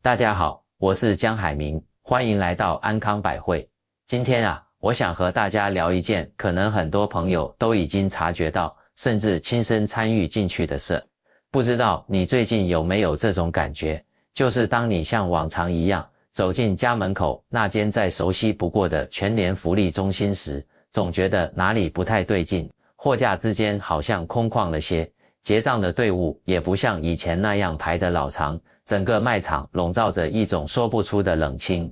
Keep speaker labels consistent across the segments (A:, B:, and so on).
A: 大家好，我是江海明，欢迎来到安康百汇。今天我想和大家聊一件可能很多朋友都已经察觉到，甚至亲身参与进去的事。不知道你最近有没有这种感觉，就是当你像往常一样走进家门口那间再熟悉不过的全联福利中心时，总觉得哪里不太对劲，货架之间好像空旷了些，结账的队伍也不像以前那样排得老长，整个卖场笼罩着一种说不出的冷清。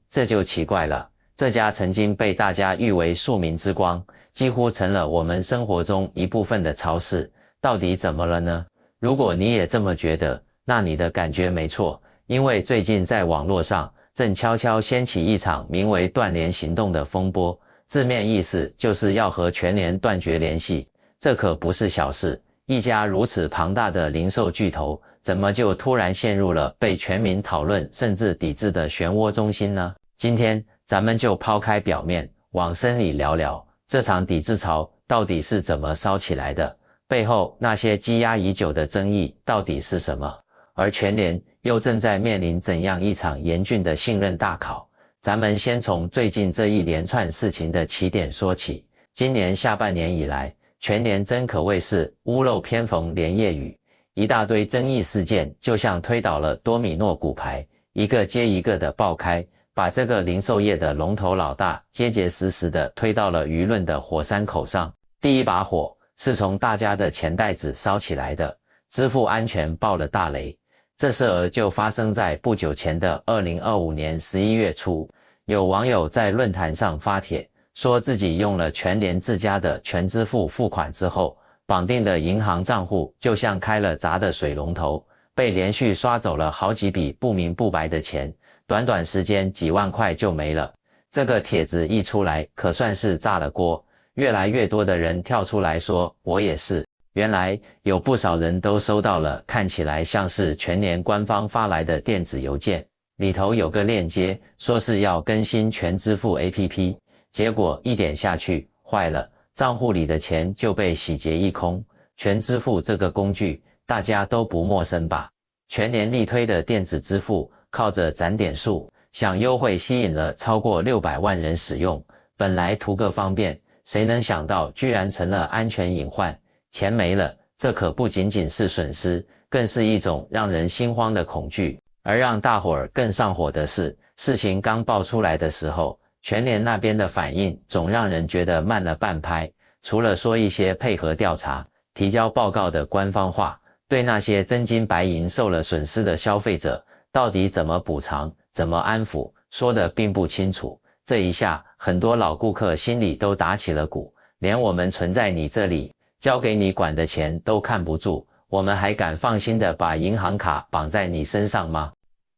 A: 这就奇怪了，这家曾经被大家誉为庶民之光，几乎成了我们生活中一部分的超市，到底怎么了呢？如果你也这么觉得，那你的感觉没错，因为最近在网络上正悄悄掀起一场名为断联行动的风波，字面意思就是要和全联断绝联系。这可不是小事，一家如此庞大的零售巨头，怎么就突然陷入了被全民讨论甚至抵制的漩涡中心呢？今天咱们就抛开表面，往深里聊聊，这场抵制潮到底是怎么烧起来的，背后那些积压已久的争议到底是什么，而全联又正在面临怎样一场严峻的信任大考。咱们先从最近这一连串事情的起点说起。今年下半年以来，全联真可谓是屋漏偏逢连夜雨，一大堆争议事件就像推倒了多米诺骨牌，一个接一个的爆开，把这个零售业的龙头老大结结实实的推到了舆论的火山口上。第一把火是从大家的钱袋子烧起来的，支付安全爆了大雷。这事儿就发生在不久前的2025年11月初，有网友在论坛上发帖，说自己用了全联自家的全支付付款之后，绑定的银行账户就像开了闸的水龙头，被连续刷走了好几笔不明不白的钱，短短时间几万块就没了。这个帖子一出来，可算是炸了锅，越来越多的人跳出来说我也是。原来有不少人都收到了看起来像是全联官方发来的电子邮件，里头有个链接，说是要更新全支付 APP， 结果一点下去，坏了，账户里的钱就被洗劫一空。全支付这个工具大家都不陌生吧？全联力推的电子支付，靠着攒点数享优惠吸引了超过600万人使用，本来图个方便，谁能想到居然成了安全隐患。钱没了，这可不仅仅是损失，更是一种让人心慌的恐惧。而让大伙儿更上火的是，事情刚爆出来的时候，全联那边的反应总让人觉得慢了半拍，除了说一些配合调查、提交报告的官方话，对那些真金白银受了损失的消费者，到底怎么补偿、怎么安抚，说得并不清楚。这一下，很多老顾客心里都打起了鼓，连我们存在你这里，交给你管的钱都看不住，我们还敢放心的把银行卡绑在你身上吗？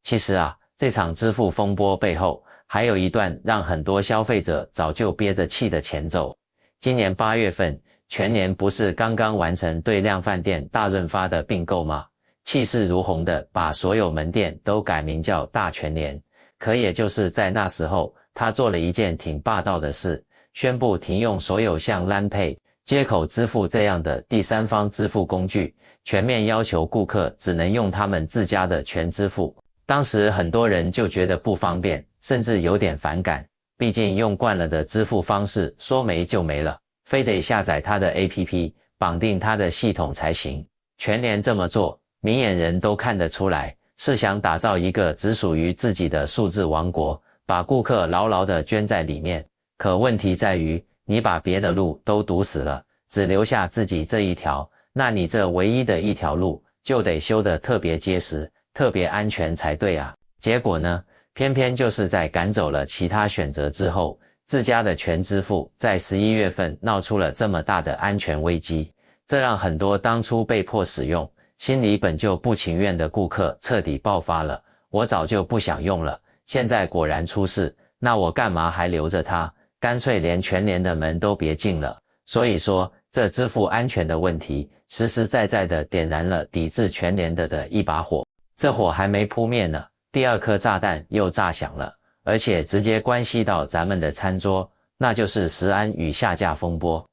A: 其实这场支付风波背后还有一段让很多消费者早就憋着气的前奏。今年8月份，全联不是刚刚完成对量贩店大润发的并购吗？气势如虹的把所有门店都改名叫大全联。可也就是在那时候，他做了一件挺霸道的事，宣布停用所有像 LINE Pay、接口支付这样的第三方支付工具，全面要求顾客只能用他们自家的全支付。当时很多人就觉得不方便，甚至有点反感，毕竟用惯了的支付方式说没就没了，非得下载他的 APP， 绑定他的系统才行。全联这么做，明眼人都看得出来，是想打造一个只属于自己的数字王国，把顾客牢牢地圈在里面。可问题在于，你把别的路都堵死了，只留下自己这一条，那你这唯一的一条路就得修得特别结实、特别安全才对啊。结果呢，偏偏就是在赶走了其他选择之后，自家的全支付在11月份闹出了这么大的安全危机，这让很多当初被迫使用、心里本就不情愿的顾客彻底爆发了。我早就不想用了，现在果然出事，那我干嘛还留着它？干脆连全联的门都别进了。所以说，这支付安全的问题，实实在在地点燃了抵制全联的一把火。这火还没扑灭呢，第二颗炸弹又炸响了，而且直接关系到咱们的餐桌，那就是食安与下架风波。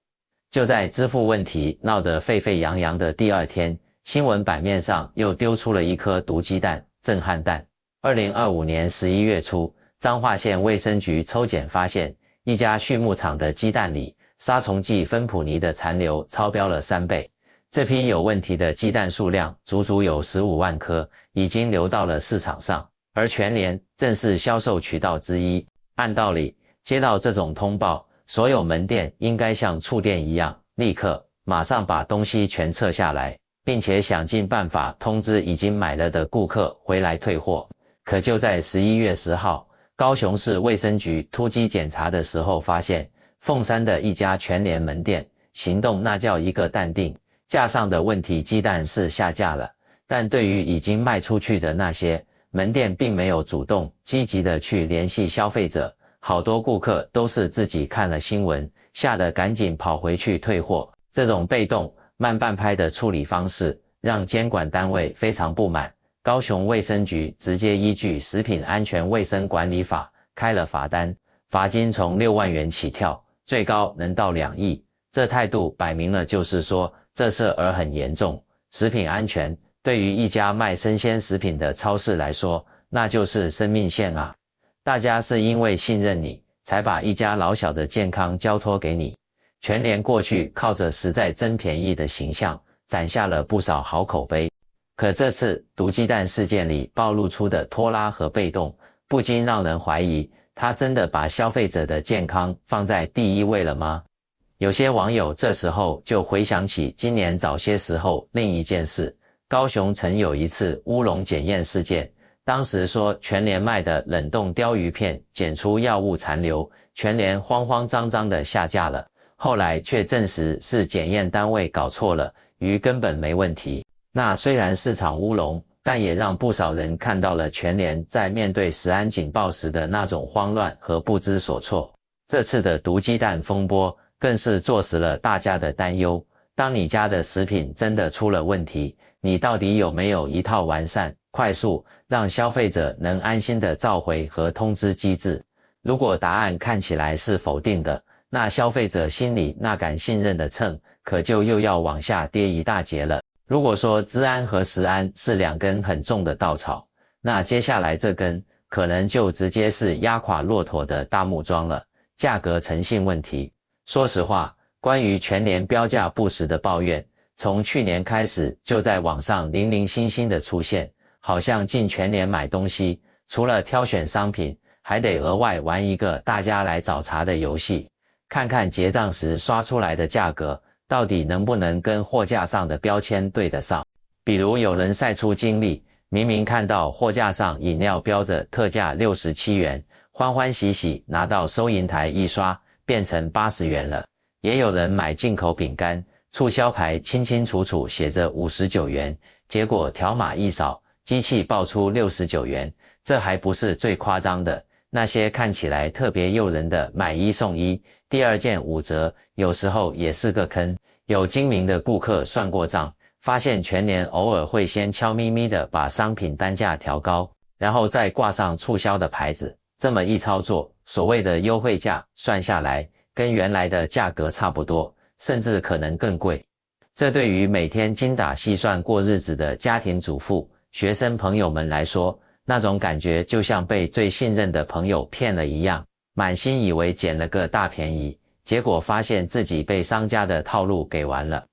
A: 就在支付问题闹得沸沸扬扬的第二天，新闻版面上又丢出了一颗毒鸡蛋、震撼弹。2025年11月初，彰化县卫生局抽检发现，一家畜牧场的鸡蛋里杀虫剂芬普尼的残留超标了3倍。这批有问题的鸡蛋数量足足有15万颗，已经流到了市场上，而全联正是销售渠道之一。按道理，接到这种通报，所有门店应该像触电一样，立刻马上把东西全撤下来，并且想尽办法通知已经买了的顾客回来退货。可就在11月10号，高雄市卫生局突击检查的时候发现，凤山的一家全联门店行动那叫一个淡定，架上的问题鸡蛋是下架了，但对于已经卖出去的那些门店并没有主动积极的去联系消费者，好多顾客都是自己看了新闻，吓得赶紧跑回去退货。这种被动慢半拍的处理方式让监管单位非常不满，高雄卫生局直接依据《食品安全卫生管理法》开了罚单，罚金从6万元起跳，最高能到2亿。这态度摆明了就是说这事儿很严重，食品安全对于一家卖生鲜食品的超市来说，那就是生命线啊！大家是因为信任你，才把一家老小的健康交托给你。全联过去靠着实在真便宜的形象，攒下了不少好口碑。可这次毒鸡蛋事件里暴露出的拖拉和被动，不禁让人怀疑，他真的把消费者的健康放在第一位了吗？有些网友这时候就回想起今年早些时候另一件事，高雄曾有一次乌龙检验事件，当时说全联卖的冷冻鲷鱼片检出药物残留，全联慌慌张张的下架了，后来却证实是检验单位搞错了，鱼根本没问题。那虽然是场乌龙，但也让不少人看到了全联在面对食安警报时的那种慌乱和不知所措。这次的毒鸡蛋风波更是坐实了大家的担忧，当你家的食品真的出了问题，你到底有没有一套完善、快速让消费者能安心的召回和通知机制？如果答案看起来是否定的，那消费者心里那杆信任的秤可就又要往下跌一大截了。如果说资安和食安是2根很重的稻草，那接下来这根可能就直接是压垮骆驼的大木桩了，价格诚信问题。说实话，关于全联标价不实的抱怨，从去年开始就在网上零零星星的出现，好像进全联买东西，除了挑选商品，还得额外玩一个大家来找茬的游戏，看看结账时刷出来的价格到底能不能跟货架上的标签对得上。比如有人晒出经历，明明看到货架上饮料标着特价67元，欢欢喜喜拿到收银台一刷，变成80元了。也有人买进口饼干，促销牌清清楚楚写着59元，结果条码一扫，机器报出69元。这还不是最夸张的，那些看起来特别诱人的买1送1，第2件5折，有时候也是个坑。有精明的顾客算过账，发现全联偶尔会先悄咪咪的把商品单价调高，然后再挂上促销的牌子。这么一操作，所谓的优惠价算下来跟原来的价格差不多，甚至可能更贵。这对于每天精打细算过日子的家庭主妇、学生朋友们来说，那种感觉就像被最信任的朋友骗了一样，满心以为捡了个大便宜，结果发现自己被商家的套路给玩了。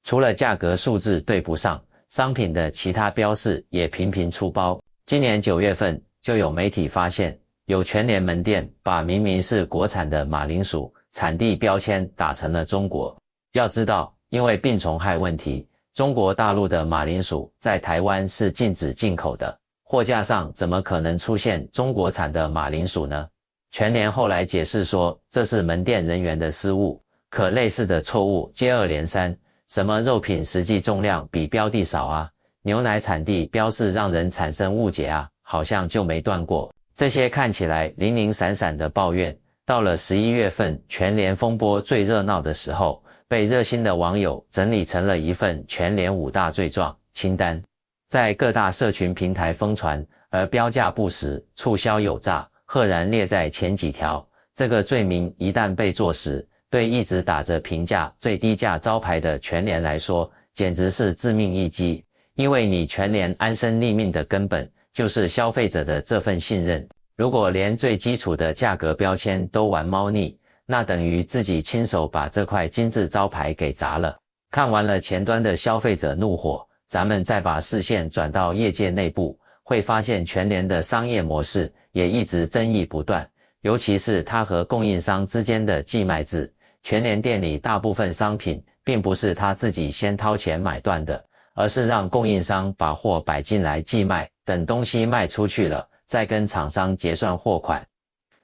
A: 除了价格数字对不上，商品的其他标示也频频出包。今年9月份就有媒体发现，有全联门店把明明是国产的马铃薯产地标签打成了中国。要知道，因为病虫害问题，中国大陆的马铃薯在台湾是禁止进口的，货架上怎么可能出现中国产的马铃薯呢？全联后来解释说，这是门店人员的失误，可类似的错误接二连三，什么肉品实际重量比标的少啊，牛奶产地标示让人产生误解啊，好像就没断过。这些看起来零零散散的抱怨，到了11月份全联风波最热闹的时候，被热心的网友整理成了一份全联5大罪状清单，在各大社群平台疯传，而标价不实、促销有诈赫然列在前几条。这个罪名一旦被坐实，对一直打着平价最低价招牌的全联来说，简直是致命一击。因为你全联安身立命的根本就是消费者的这份信任。如果连最基础的价格标签都玩猫腻，那等于自己亲手把这块金字招牌给砸了。看完了前端的消费者怒火，咱们再把视线转到业界内部，会发现全联的商业模式也一直争议不断，尤其是它和供应商之间的寄卖制。全联店里大部分商品并不是他自己先掏钱买断的，而是让供应商把货摆进来寄卖，等东西卖出去了，再跟厂商结算货款。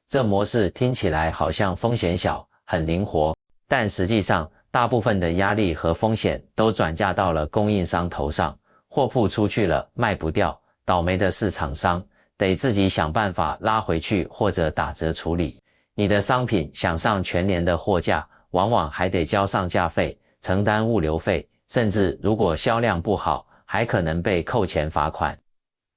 A: 这模式听起来好像风险小，很灵活，但实际上大部分的压力和风险都转嫁到了供应商头上，货铺出去了卖不掉，倒霉的是厂商，得自己想办法拉回去或者打折处理。你的商品想上全联的货架，往往还得交上架费，承担物流费，甚至如果销量不好，还可能被扣钱罚款。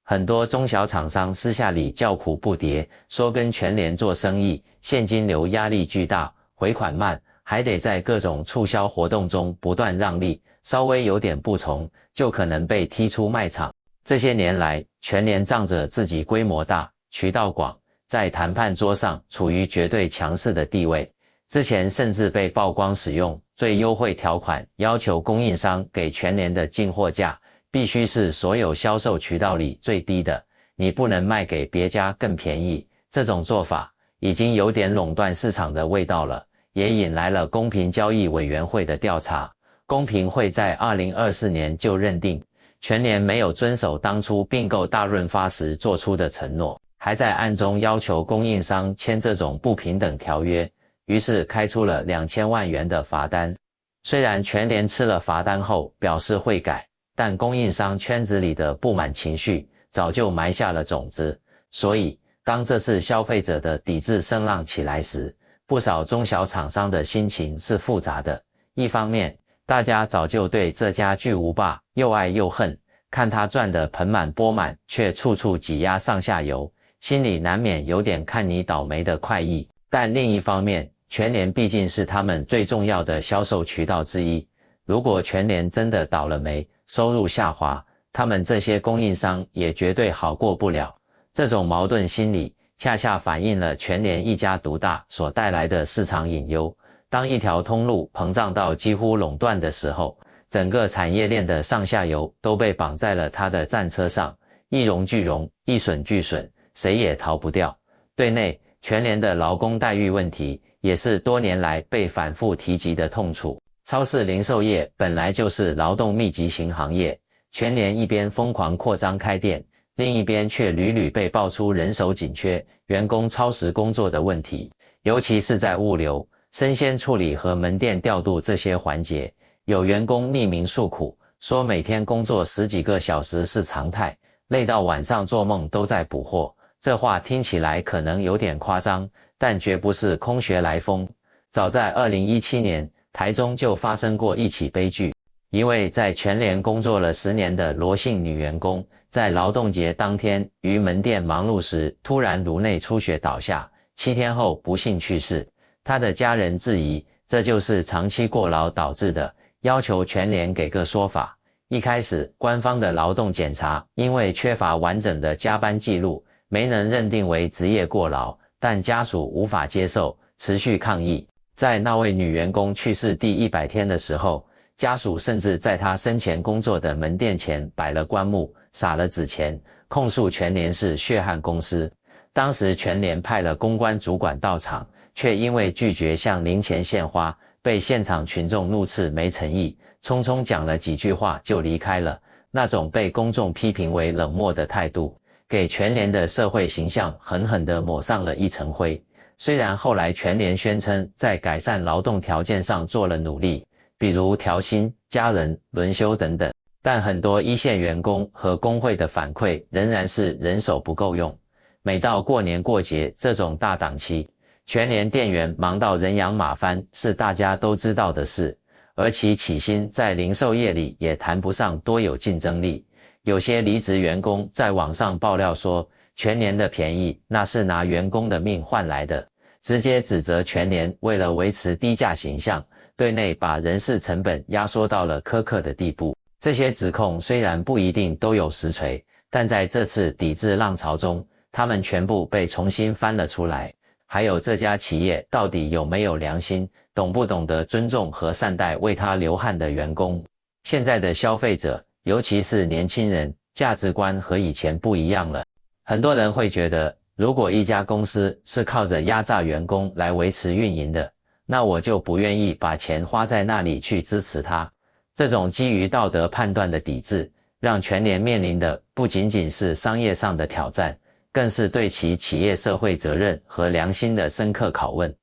A: 很多中小厂商私下里叫苦不迭，说跟全联做生意，现金流压力巨大，回款慢，还得在各种促销活动中不断让利，稍微有点不从，就可能被踢出卖场。这些年来，全联仗着自己规模大，渠道广，在谈判桌上处于绝对强势的地位。之前甚至被曝光使用最优惠条款，要求供应商给全联的进货价必须是所有销售渠道里最低的，你不能卖给别家更便宜。这种做法已经有点垄断市场的味道了，也引来了公平交易委员会的调查。公平会在2024年就认定全联没有遵守当初并购大润发时做出的承诺，还在暗中要求供应商签这种不平等条约，于是开出了2000万元的罚单。虽然全联吃了罚单后表示会改，但供应商圈子里的不满情绪早就埋下了种子，所以当这次消费者的抵制声浪起来时，不少中小厂商的心情是复杂的。一方面，大家早就对这家巨无霸又爱又恨，看他赚得盆满钵满，却处处挤压上下游，心里难免有点看你倒霉的快意。但另一方面，全联毕竟是他们最重要的销售渠道之一，如果全联真的倒了霉，收入下滑，他们这些供应商也绝对好过不了。这种矛盾心理恰恰反映了全联一家独大所带来的市场隐忧。当一条通路膨胀到几乎垄断的时候，整个产业链的上下游都被绑在了它的战车上，一荣俱荣，一损俱损，谁也逃不掉。对内，全联的劳工待遇问题也是多年来被反复提及的痛处。超市零售业本来就是劳动密集型行业，全联一边疯狂扩张开店，另一边却屡屡被爆出人手紧缺、员工超时工作的问题，尤其是在物流、生鲜处理和门店调度这些环节，有员工匿名诉苦，说每天工作10几个小时是常态，累到晚上做梦都在补货。这话听起来可能有点夸张，但绝不是空穴来风。早在2017年，台中就发生过一起悲剧。一位在全联工作了10年的罗姓女员工，在劳动节当天于门店忙碌时，突然颅内出血倒下，7天后不幸去世。她的家人质疑这就是长期过劳导致的，要求全联给个说法。一开始，官方的劳动检查因为缺乏完整的加班记录，没能认定为职业过劳，但家属无法接受，持续抗议。在那位女员工去世第100天的时候，家属甚至在她生前工作的门店前摆了棺木，撒了纸钱，控诉全联是血汗公司。当时全联派了公关主管到场，却因为拒绝向零钱献花，被现场群众怒斥没诚意，匆匆讲了几句话就离开了。那种被公众批评为冷漠的态度，给全联的社会形象狠狠地抹上了一层灰。虽然后来全联宣称在改善劳动条件上做了努力，比如调薪、加人、轮休等等，但很多一线员工和工会的反馈仍然是人手不够用。每到过年过节这种大档期，全联店员忙到人仰马翻是大家都知道的事，而其起薪在零售业里也谈不上多有竞争力。有些离职员工在网上爆料说，全联的便宜那是拿员工的命换来的，直接指责全联为了维持低价形象，对内把人事成本压缩到了苛刻的地步。这些指控虽然不一定都有实锤，但在这次抵制浪潮中，他们全部被重新翻了出来。还有这家企业到底有没有良心，懂不懂得尊重和善待为他流汗的员工？现在的消费者，尤其是年轻人，价值观和以前不一样了。很多人会觉得，如果一家公司是靠着压榨员工来维持运营的，那我就不愿意把钱花在那里去支持它。这种基于道德判断的抵制，让全联面临的不仅仅是商业上的挑战，更是对其企业社会责任和良心的深刻拷问。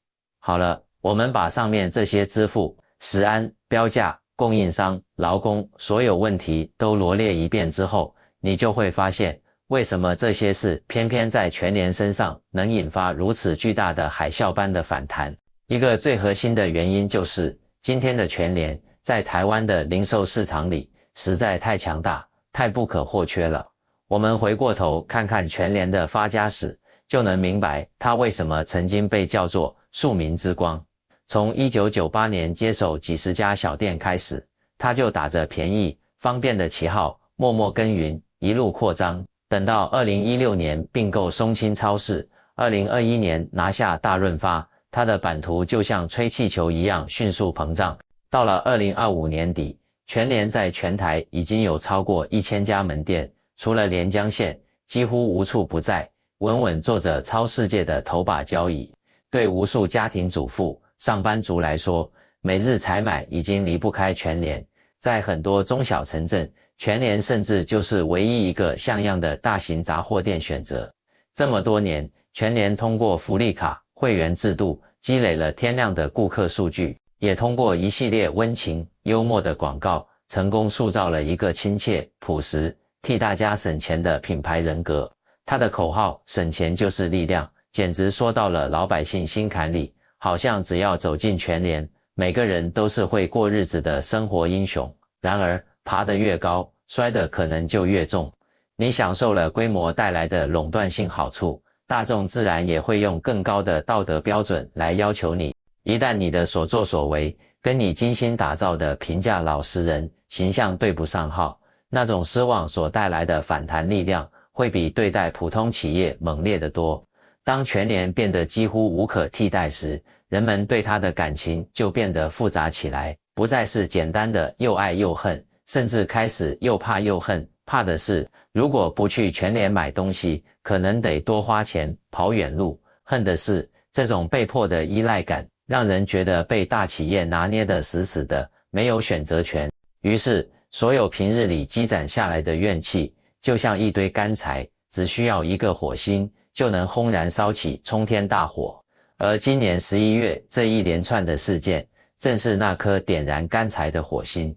A: 好了，我们把上面这些支付、食安、标价、供应商、劳工所有问题都罗列一遍之后，你就会发现，为什么这些事偏偏在全联身上能引发如此巨大的海啸般的反弹。一个最核心的原因就是，今天的全联在台湾的零售市场里实在太强大、太不可或缺了。我们回过头看看全联的发家史，就能明白它为什么曾经被叫做庶民之光。从1998年接手几十家小店开始，它就打着便宜、方便的旗号默默耕耘，一路扩张。等到2016年并购松青超市，2021年拿下大润发，它的版图就像吹气球一样迅速膨胀。到了2025年底，全联在全台已经有超过1000家门店，除了连江县，几乎无处不在，稳稳做着超世界的头把交椅。对无数家庭主妇、上班族来说，每日采买已经离不开全联。在很多中小城镇，全联甚至就是唯一一个像样的大型杂货店选择。这么多年，全联通过福利卡、会员制度积累了天量的顾客数据，也通过一系列温情、幽默的广告，成功塑造了一个亲切、朴实、替大家省钱的品牌人格。它的口号“省钱就是力量”简直说到了老百姓心坎里，好像只要走进全联，每个人都是会过日子的生活英雄。然而，爬得越高，摔得可能就越重。你享受了规模带来的垄断性好处，大众自然也会用更高的道德标准来要求你。一旦你的所作所为跟你精心打造的平价老实人形象对不上号，那种失望所带来的反弹力量会比对待普通企业猛烈得多。当全联变得几乎无可替代时，人们对它的感情就变得复杂起来，不再是简单的又爱又恨，甚至开始又怕又恨。怕的是，如果不去全联买东西，可能得多花钱跑远路；恨的是，这种被迫的依赖感让人觉得被大企业拿捏得死死的，没有选择权。于是，所有平日里积攒下来的怨气，就像一堆干柴，只需要一个火星，就能轰然烧起冲天大火。而今年11月这一连串的事件，正是那颗点燃干柴的火星。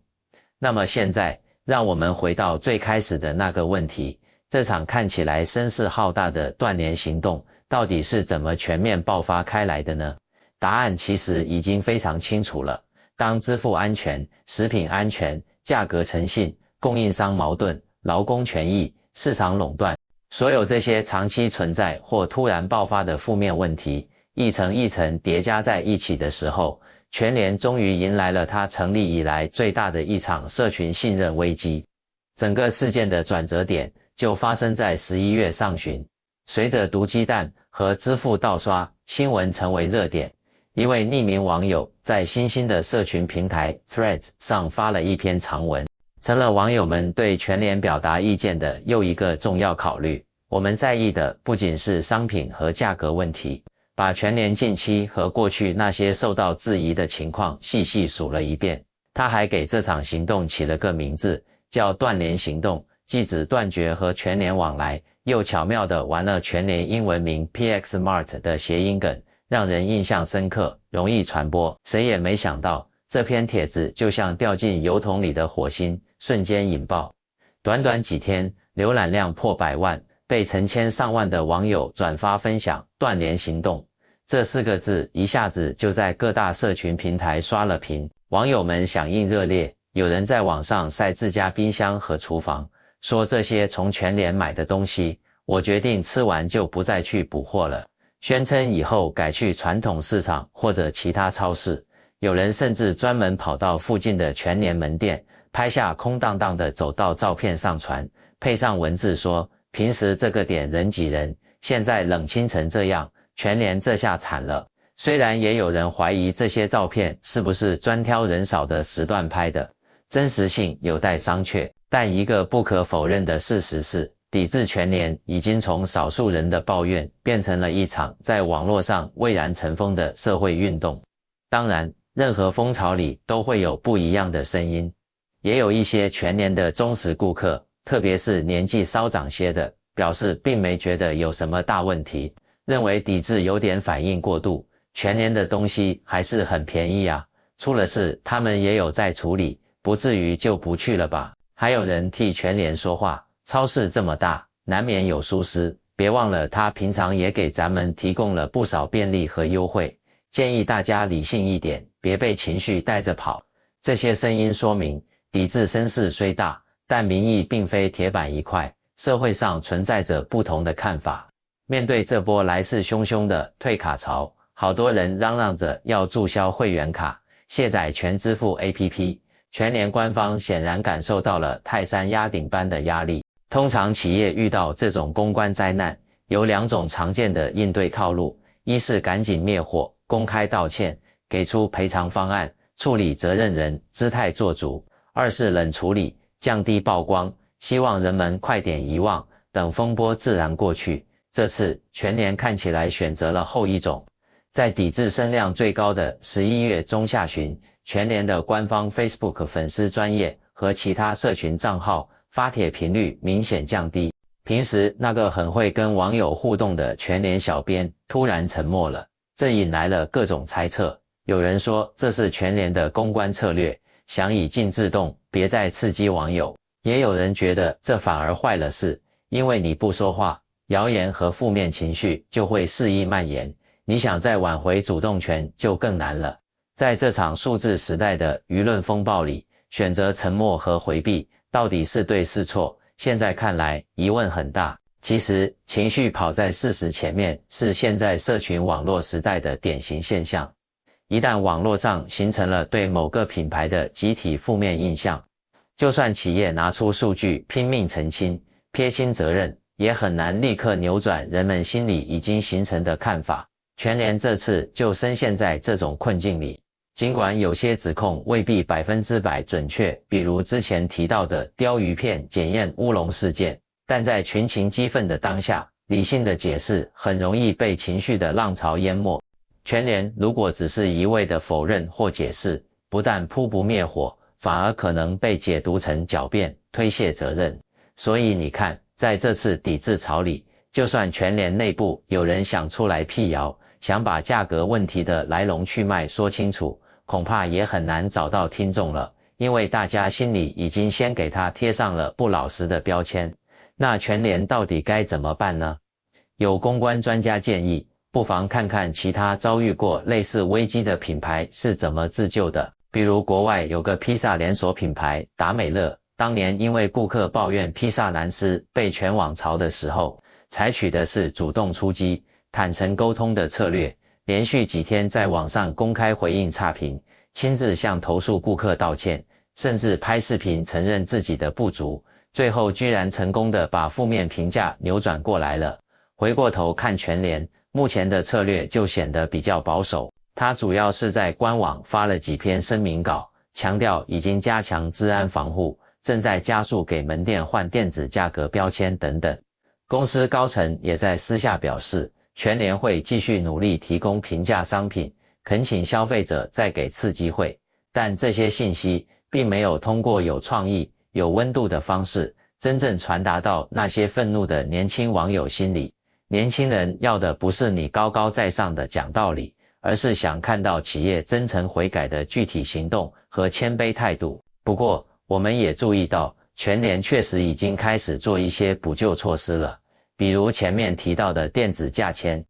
A: 那么现在，让我们回到最开始的那个问题，这场看起来声势浩大的断联行动，到底是怎么全面爆发开来的呢？答案其实已经非常清楚了。当支付安全、食品安全、价格诚信、供应商矛盾、劳工权益、市场垄断，所有这些长期存在或突然爆发的负面问题，一层一层叠加在一起的时候，全联终于迎来了它成立以来最大的一场社群信任危机。整个事件的转折点就发生在11月上旬，随着毒鸡蛋和支付盗刷新闻成为热点，一位匿名网友在新兴的社群平台 Threads 上发了一篇长文，成了网友们对全联表达意见的又一个重要考虑。我们在意的不仅是商品和价格问题，把全联近期和过去那些受到质疑的情况细细数了一遍。他还给这场行动起了个名字，叫断联行动，既指断绝和全联往来，又巧妙地玩了全联英文名 PX Mart 的谐音梗，让人印象深刻，容易传播。谁也没想到，这篇帖子就像掉进油桶里的火星，瞬间引爆。短短几天，浏览量破100万，被成千上万的网友转发分享断联行动。这4个字一下子就在各大社群平台刷了屏，网友们响应热烈，有人在网上晒自家冰箱和厨房，说这些从全联买的东西，我决定吃完就不再去补货了，宣称以后改去传统市场或者其他超市。有人甚至专门跑到附近的全联门店，拍下空荡荡的走道照片上传，配上文字说，平时这个点人挤人，现在冷清成这样，全联这下惨了。虽然也有人怀疑这些照片是不是专挑人少的时段拍的，真实性有待商榷，但一个不可否认的事实是，抵制全联已经从少数人的抱怨变成了一场在网络上蔚然成风的社会运动。当然，任何风潮里都会有不一样的声音，也有一些全联的忠实顾客，特别是年纪稍长些的，表示并没觉得有什么大问题，认为抵制有点反应过度，全联的东西还是很便宜啊，出了事他们也有在处理，不至于就不去了吧。还有人替全联说话，超市这么大，难免有疏失，别忘了他平常也给咱们提供了不少便利和优惠，建议大家理性一点，别被情绪带着跑。这些声音说明，抵制声势虽大，但民意并非铁板一块，社会上存在着不同的看法。面对这波来势汹汹的退卡潮，好多人嚷嚷着要注销会员卡，卸载全支付 APP。全联官方显然感受到了泰山压顶般的压力。通常企业遇到这种公关灾难，有两种常见的应对套路：一是赶紧灭火，公开道歉，给出赔偿方案，处理责任人，姿态做足；二是冷处理，降低曝光，希望人们快点遗忘，等风波自然过去。这次全联看起来选择了后一种。在抵制声量最高的11月中下旬，全联的官方 Facebook 粉丝专页和其他社群账号发帖频率明显降低。平时那个很会跟网友互动的全联小编突然沉默了，这引来了各种猜测。有人说这是全联的公关策略，想以静制动，别再刺激网友。也有人觉得这反而坏了事，因为你不说话，谣言和负面情绪就会肆意蔓延，你想再挽回主动权就更难了。在这场数字时代的舆论风暴里，选择沉默和回避到底是对是错，现在看来疑问很大。其实情绪跑在事实前面是现在社群网络时代的典型现象。一旦网络上形成了对某个品牌的集体负面印象，就算企业拿出数据拼命澄清，撇清责任，也很难立刻扭转人们心里已经形成的看法。全联这次就深陷在这种困境里。尽管有些指控未必100%准确，比如之前提到的鲷鱼片检验乌龙事件，但在群情激愤的当下，理性的解释很容易被情绪的浪潮淹没。全联如果只是一味的否认或解释，不但扑不灭火，反而可能被解读成狡辩、推卸责任。所以你看，在这次抵制潮里，就算全联内部有人想出来辟谣，想把价格问题的来龙去脉说清楚，恐怕也很难找到听众了，因为大家心里已经先给他贴上了不老实的标签。那全联到底该怎么办呢？有公关专家建议，不妨看看其他遭遇过类似危机的品牌是怎么自救的。比如国外有个披萨连锁品牌达美乐，当年因为顾客抱怨披萨难吃被全网嘲的时候，采取的是主动出击、坦诚沟通的策略，连续几天在网上公开回应差评，亲自向投诉顾客道歉，甚至拍视频承认自己的不足，最后居然成功的把负面评价扭转过来了。回过头看全联，目前的策略就显得比较保守，它主要是在官网发了几篇声明稿，强调已经加强资安防护，正在加速给门店换电子价格标签等等。公司高层也在私下表示，全联会继续努力提供平价商品，恳请消费者再给次机会。但这些信息并没有通过有创意、有温度的方式，真正传达到那些愤怒的年轻网友心里。年轻人要的不是你高高在上的讲道理，而是想看到企业真诚悔改的具体行动和谦卑态度。不过，我们也注意到，全联确实已经开始做一些补救措施了，比如前面提到的电子价签。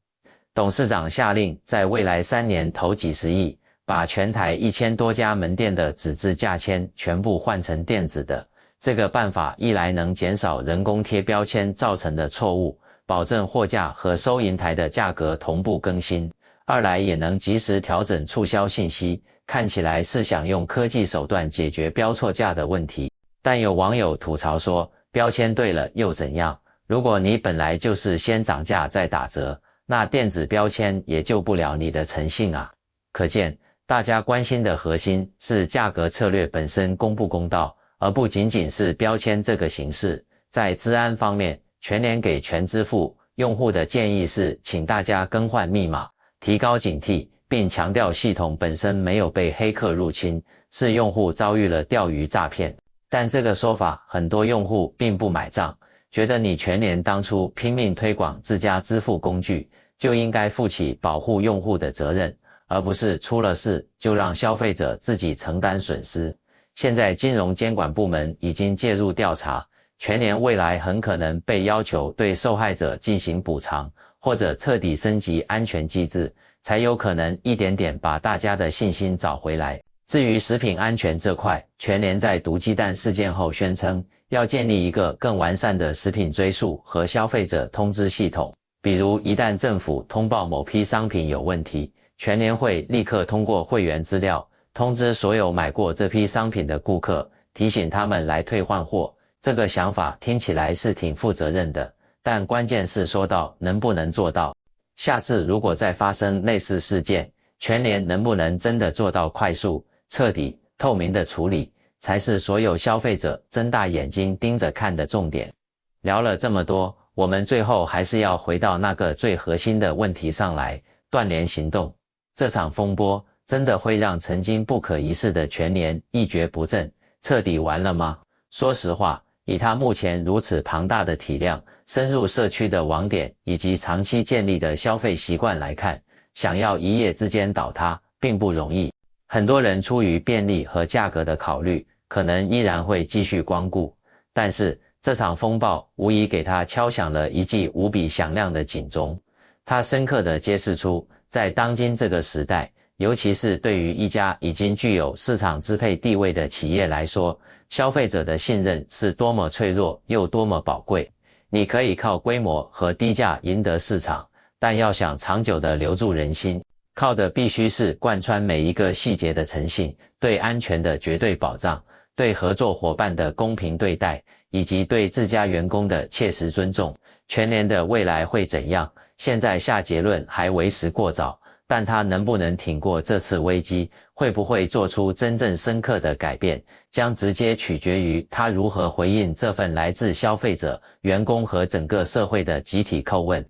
A: 董事长下令在未来3年投几十亿，把全台1000多家门店的纸质价签全部换成电子的。这个办法一来能减少人工贴标签造成的错误，保证货架和收银台的价格同步更新；二来也能及时调整促销信息，看起来是想用科技手段解决标错价的问题。但有网友吐槽说，标签对了又怎样？如果你本来就是先涨价再打折，那电子标签也救不了你的诚信啊。可见，大家关心的核心是价格策略本身公不公道，而不仅仅是标签这个形式。在资安方面，全联给全支付用户的建议是，请大家更换密码，提高警惕，并强调系统本身没有被黑客入侵，是用户遭遇了钓鱼诈骗。但这个说法，很多用户并不买账，觉得你全联当初拼命推广自家支付工具，就应该负起保护用户的责任，而不是出了事就让消费者自己承担损失。现在金融监管部门已经介入调查，全联未来很可能被要求对受害者进行补偿，或者彻底升级安全机制，才有可能一点点把大家的信心找回来。至于食品安全这块，全联在毒鸡蛋事件后宣称，要建立一个更完善的食品追溯和消费者通知系统，比如一旦政府通报某批商品有问题，全联会立刻通过会员资料通知所有买过这批商品的顾客，提醒他们来退换货。这个想法听起来是挺负责任的，但关键是说到能不能做到。下次如果再发生类似事件，全联能不能真的做到快速、彻底、透明的处理，才是所有消费者睁大眼睛盯着看的重点。聊了这么多，我们最后还是要回到那个最核心的问题上来，断联行动。这场风波真的会让曾经不可一世的全联一蹶不振，彻底完了吗？说实话，以它目前如此庞大的体量、深入社区的网点以及长期建立的消费习惯来看，想要一夜之间倒塌并不容易。很多人出于便利和价格的考虑，可能依然会继续光顾，但是这场风暴无疑给它敲响了一记无比响亮的警钟。它深刻地揭示出，在当今这个时代，尤其是对于一家已经具有市场支配地位的企业来说，消费者的信任是多么脆弱又多么宝贵。你可以靠规模和低价赢得市场，但要想长久地留住人心，靠的必须是贯穿每一个细节的诚信，对安全的绝对保障，对合作伙伴的公平对待，以及对自家员工的切实尊重。全联的未来会怎样？现在下结论还为时过早，但它能不能挺过这次危机，会不会做出真正深刻的改变，将直接取决于它如何回应这份来自消费者、员工和整个社会的集体叩问。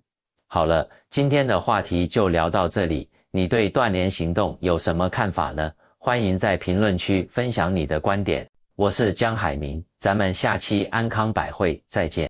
A: 好了，今天的话题就聊到这里，你对断联行动有什么看法呢？欢迎在评论区分享你的观点。我是江海明，咱们下期安康百汇再见。